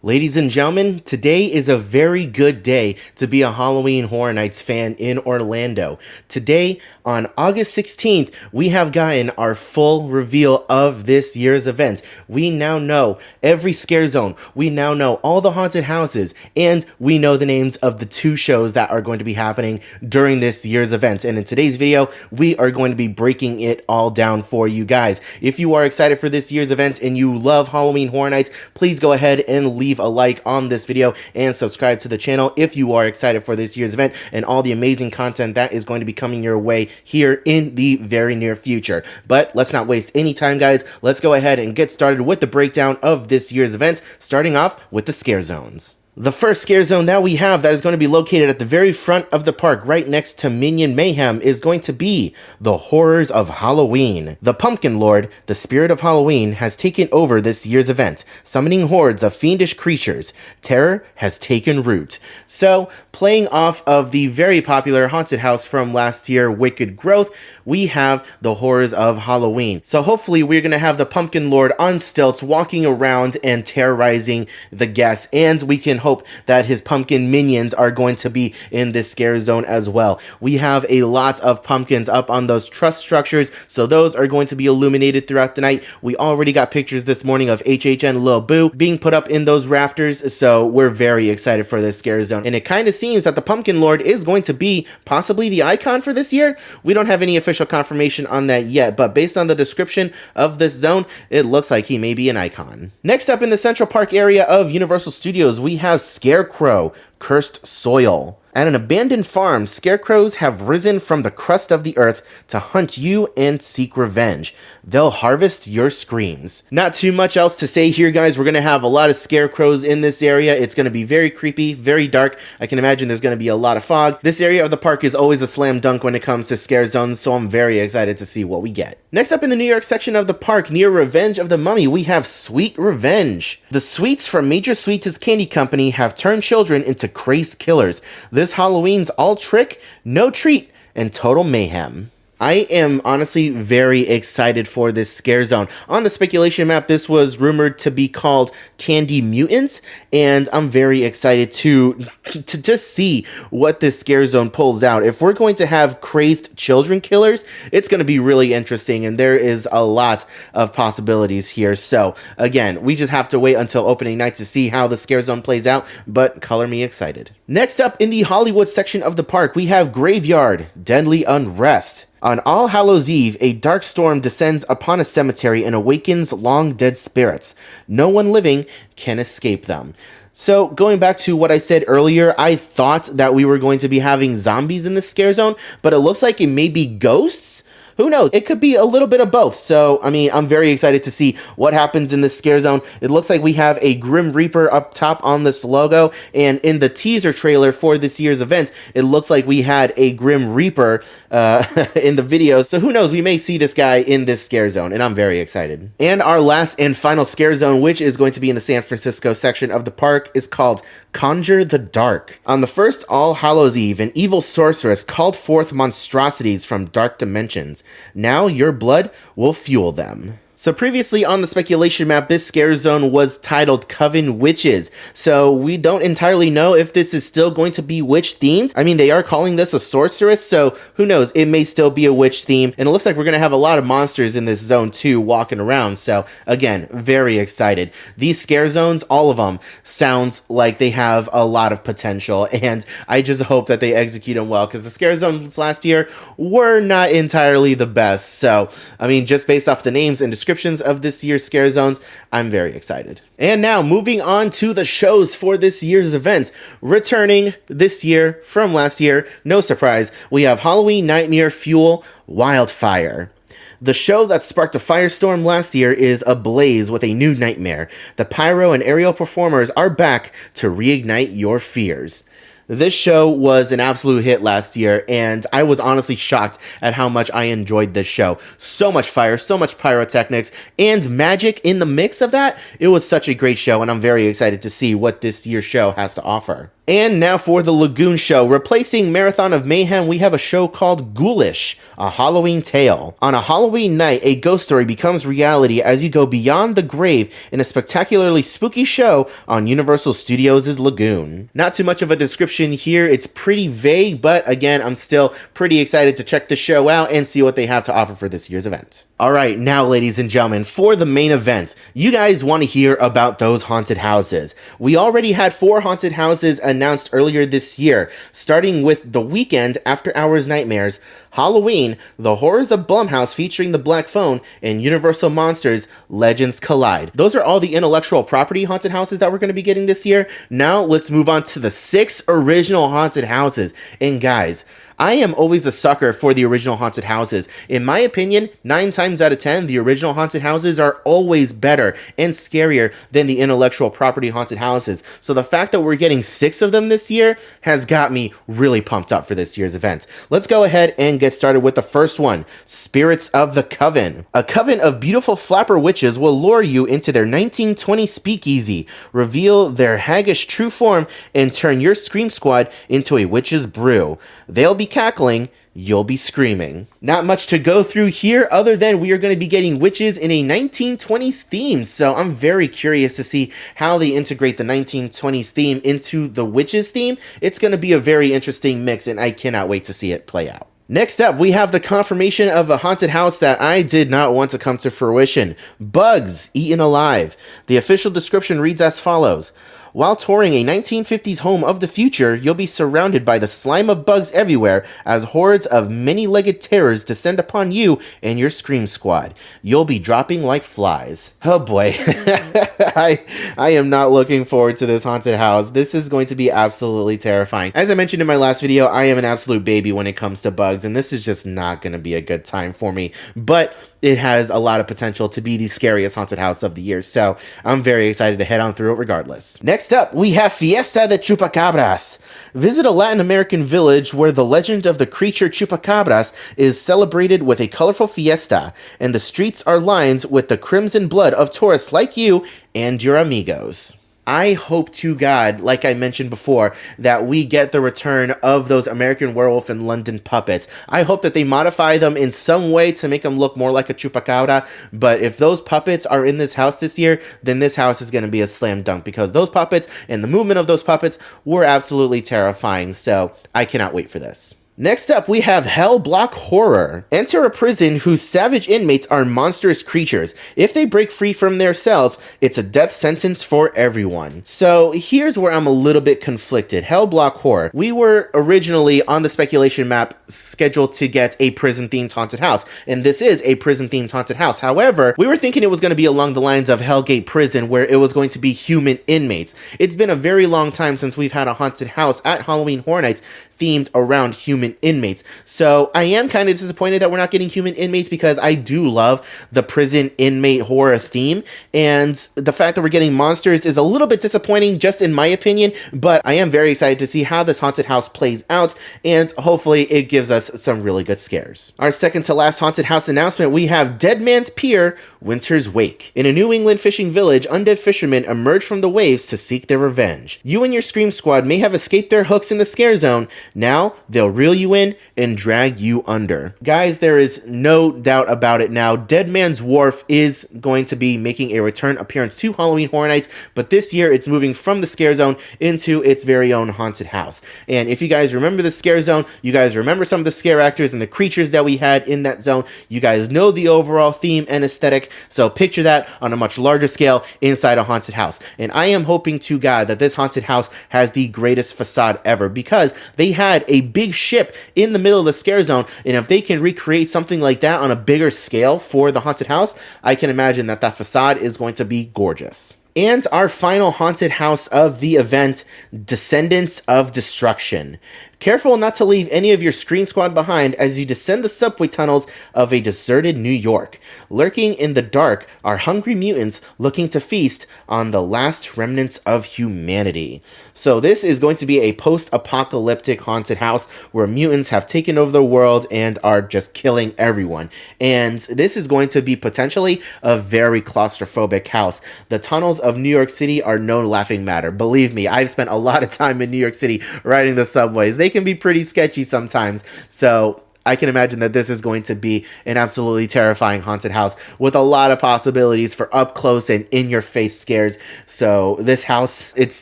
Ladies and gentlemen, today is a very good day to be a Halloween Horror Nights fan in Orlando. Today, on August 16th, we have gotten our full reveal of this year's event. We now know every scare zone, we now know all the haunted houses, and we know the names of the two shows that are going to be happening during this year's event. And in today's video, we are going to be breaking it all down for you guys. If you are excited for this year's event and you love Halloween Horror Nights, please go ahead and leave a like on this video and subscribe to the channel if you are excited for this year's event and all the amazing content that is going to be coming your way here in the very near future. But let's not waste any time, guys. Let's go ahead and get started with the breakdown of this year's event, starting off with the scare zones. The first scare zone that we have that is going to be located at the very front of the park right next to Minion Mayhem is going to be the Horrors of Halloween. The Pumpkin Lord, the spirit of Halloween, has taken over this year's event, summoning hordes of fiendish creatures. Terror has taken root. So, playing off of the very popular haunted house from last year, Wicked Growth, we have the Horrors of Halloween. So hopefully we're going to have the Pumpkin Lord on stilts walking around and terrorizing the guests, and we can hope that his pumpkin minions are going to be in this scare zone as well. We have a lot of pumpkins up on those truss structures, so those are going to be illuminated throughout the night. We already got pictures this morning of HHN Lil Boo being put up in those rafters, so we're very excited for this scare zone. And it kind of seems that the Pumpkin Lord is going to be possibly the icon for this year. We don't have any official confirmation on that yet, but based on the description of this zone, it looks like he may be an icon. Next up in the Central Park area of Universal Studios, we have Scarecrow, Cursed Soil. At an abandoned farm, scarecrows have risen from the crust of the earth to hunt you and seek revenge. They'll harvest your screams. Not too much else to say here, guys. We're going to have a lot of scarecrows in this area. It's going to be very creepy, very dark. I can imagine there's going to be a lot of fog. This area of the park is always a slam dunk when it comes to scare zones, so I'm very excited to see what we get. Next up in the New York section of the park, near Revenge of the Mummy, we have Sweet Revenge. The sweets from Major Sweets' Candy Company have turned children into crazed killers. This Halloween's all trick, no treat, and total mayhem. I am honestly very excited for this scare zone. On the speculation map, this was rumored to be called Candy Mutants, and I'm very excited to just see what this scare zone pulls out. If we're going to have crazed children killers, it's going to be really interesting, and there is a lot of possibilities here. So again, we just have to wait until opening night to see how the scare zone plays out, but color me excited. Next up in the Hollywood section of the park, we have Graveyard, Deadly Unrest. On All Hallows Eve, a dark storm descends upon a cemetery and awakens long-dead spirits. No one living can escape them. So, going back to what I said earlier, I thought that we were going to be having zombies in the scare zone, but it looks like it may be ghosts? Who knows? It could be a little bit of both. So, I mean, I'm very excited to see what happens in this scare zone. It looks like we have a Grim Reaper up top on this logo. And in the teaser trailer for this year's event, it looks like we had a Grim Reaper in the video. So who knows? We may see this guy in this scare zone, and I'm very excited. And our last and final scare zone, which is going to be in the San Francisco section of the park, is called Conjure the Dark. On the first All Hallows Eve, an evil sorceress called forth monstrosities from dark dimensions. Now your blood will fuel them. So previously on the speculation map, this scare zone was titled Coven Witches. So we don't entirely know if this is still going to be witch themed. I mean, they are calling this a sorceress, so who knows? It may still be a witch theme. And it looks like we're going to have a lot of monsters in this zone too, walking around. So again, very excited. These scare zones, all of them, sounds like they have a lot of potential. And I just hope that they execute them well, because the scare zones last year were not entirely the best. So, I mean, just based off the names and descriptions of this year's scare zones, I'm very excited. And now moving on to the shows for this year's event. Returning this year from last year, no surprise, we have Halloween Nightmare Fuel Wildfire. The show that sparked a firestorm last year is ablaze with a new nightmare. The pyro and aerial performers are back to reignite your fears. This show was an absolute hit last year, and I was honestly shocked at how much I enjoyed this show. So much fire, so much pyrotechnics, and magic in the mix of that. It was such a great show, and I'm very excited to see what this year's show has to offer. And now for the Lagoon Show. Replacing Marathon of Mayhem, we have a show called Ghoulish, a Halloween tale. On a Halloween night, a ghost story becomes reality as you go beyond the grave in a spectacularly spooky show on Universal Studios' Lagoon. Not too much of a description here. It's pretty vague, but again, I'm still pretty excited to check the show out and see what they have to offer for this year's event. All right, now, ladies and gentlemen, for the main event, you guys want to hear about those haunted houses. We already had 4 haunted houses announced earlier this year, starting with The Weekend, After Hours Nightmares, Halloween, The Horrors of Blumhouse featuring the Black Phone, and Universal Monsters, Legends Collide. Those are all the intellectual property haunted houses that we're going to be getting this year. Now, let's move on to the 6 original haunted houses. And guys, I am always a sucker for the original haunted houses. In my opinion, 9 times out of 10, the original haunted houses are always better and scarier than the intellectual property haunted houses. So the fact that we're getting 6 of them this year has got me really pumped up for this year's event. Let's go ahead and get started with the first one, Spirits of the Coven. A coven of beautiful flapper witches will lure you into their 1920 speakeasy, reveal their haggish true form, and turn your scream squad into a witch's brew. They'll be cackling, you'll be screaming. Not much to go through here other than we are going to be getting witches in a 1920s theme, so I'm very curious to see how they integrate the 1920s theme into the witches theme. It's going to be a very interesting mix, and I cannot wait to see it play out. Next up, we have the confirmation of a haunted house that I did not want to come to fruition. Bugs Eaten Alive. The official description reads as follows. While touring a 1950s home of the future, you'll be surrounded by the slime of bugs everywhere as hordes of many-legged terrors descend upon you and your scream squad. You'll be dropping like flies. Oh boy, I am not looking forward to this haunted house. This is going to be absolutely terrifying. As I mentioned in my last video, I am an absolute baby when it comes to bugs, and this is just not going to be a good time for me. But it has a lot of potential to be the scariest haunted house of the year, so I'm very excited to head on through it regardless. Next up, we have Fiesta de Chupacabras. Visit a Latin American village where the legend of the creature Chupacabras is celebrated with a colorful fiesta, and the streets are lined with the crimson blood of tourists like you and your amigos. I hope to God, like I mentioned before, that we get the return of those American Werewolf and London puppets. I hope that they modify them in some way to make them look more like a chupacabra, but if those puppets are in this house this year, then this house is going to be a slam dunk, because those puppets and the movement of those puppets were absolutely terrifying, so I cannot wait for this. Next up, we have Hell Block Horror. Enter a prison whose savage inmates are monstrous creatures. If they break free from their cells, it's a death sentence for everyone. So here's where I'm a little bit conflicted. Hell Block Horror. We were originally on the speculation map scheduled to get a prison-themed haunted house, and this is a prison-themed haunted house. However, we were thinking it was going to be along the lines of Hellgate Prison, where it was going to be human inmates. It's been a very long time since we've had a haunted house at Halloween Horror Nights themed around human inmates. So I am kind of disappointed that we're not getting human inmates, because I do love the prison inmate horror theme, and the fact that we're getting monsters is a little bit disappointing, just in my opinion, but I am very excited to see how this haunted house plays out, and hopefully it gives us some really good scares. Our second to last haunted house announcement, we have Dead Man's Pier, Winter's Wake. In a New England fishing village, undead fishermen emerge from the waves to seek their revenge. You and your scream squad may have escaped their hooks in the scare zone. Now, they'll reel you in and drag you under. Guys, there is no doubt about it now. Dead Man's Wharf is going to be making a return appearance to Halloween Horror Nights, but this year it's moving from the scare zone into its very own haunted house. And if you guys remember the scare zone, you guys remember some of the scare actors and the creatures that we had in that zone, you guys know the overall theme and aesthetic, so picture that on a much larger scale inside a haunted house. And I am hoping to God that this haunted house has the greatest facade ever, because they had a big ship in the middle of the scare zone, and if they can recreate something like that on a bigger scale for the haunted house, I can imagine that that facade is going to be gorgeous. And our final haunted house of the event, Descendants of Destruction. Careful not to leave any of your Scream Squad behind as you descend the subway tunnels of a deserted New York. Lurking in the dark are hungry mutants looking to feast on the last remnants of humanity. So this is going to be a post-apocalyptic haunted house where mutants have taken over the world and are just killing everyone. And this is going to be potentially a very claustrophobic house. The tunnels of New York City are no laughing matter. Believe me, I've spent a lot of time in New York City riding the subways. They can be pretty sketchy sometimes. So I can imagine that this is going to be an absolutely terrifying haunted house with a lot of possibilities for up close and in-your-face scares. So this house, it's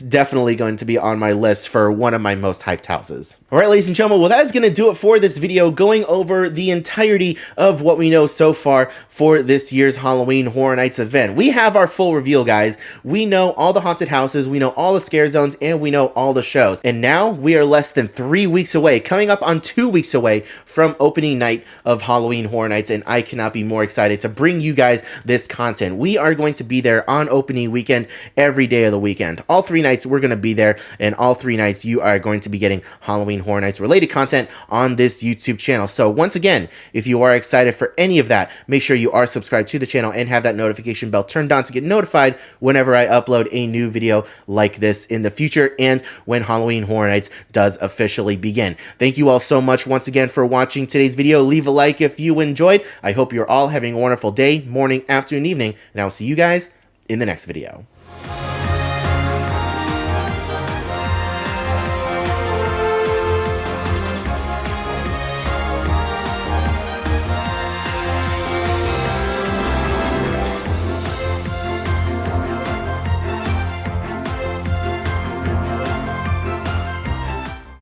definitely going to be on my list for one of my most hyped houses. All right, ladies and gentlemen, well, that is going to do it for this video, going over the entirety of what we know so far for this year's Halloween Horror Nights event. We have our full reveal, guys. We know all the haunted houses, we know all the scare zones, and we know all the shows. And now we are less than 3 weeks away, coming up on 2 weeks away from opening night of Halloween Horror Nights, and I cannot be more excited to bring you guys this content. We are going to be there on opening weekend, every day of the weekend. All 3 nights we're going to be there, and all 3 nights you are going to be getting Halloween Horror Nights related content on this YouTube channel. So once again, if you are excited for any of that, make sure you are subscribed to the channel and have that notification bell turned on to get notified whenever I upload a new video like this in the future and when Halloween Horror Nights does officially begin. Thank you all so much once again for watching today's video. Leave a like if you enjoyed. I hope you're all having a wonderful day, morning, afternoon, evening, and I will see you guys in the next video.